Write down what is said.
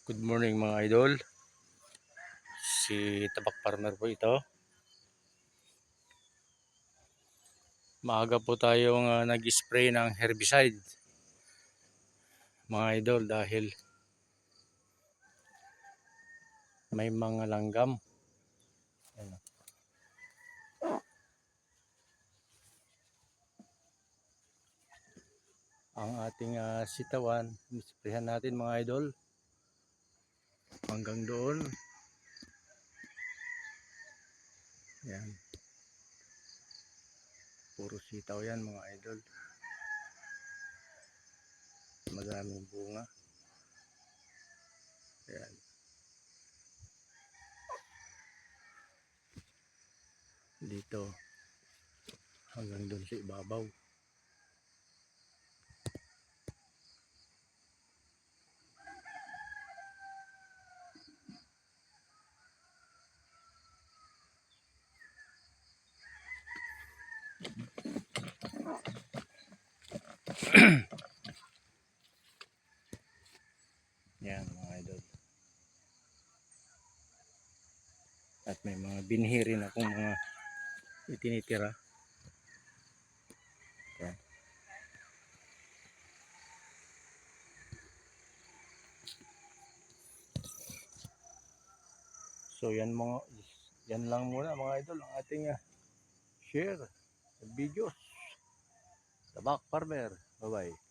Good morning mga idol. Si Tabak Farmer po ito. Maaga po tayong nag-spray ng herbicide mga idol dahil may mga langgam. Ayan. Ang ating sitawan, nisprayan natin mga idol hanggang doon. Ayan. Puro sitaw yan mga idol. Madaming bunga. Ayan. Dito hanggang doon sa ibabaw. Yan mga idol. At may mga binhi rin akong mga itinitira. Yan. So yan lang muna mga idol ang ating share videos. Tabak Farmer. Bye bye.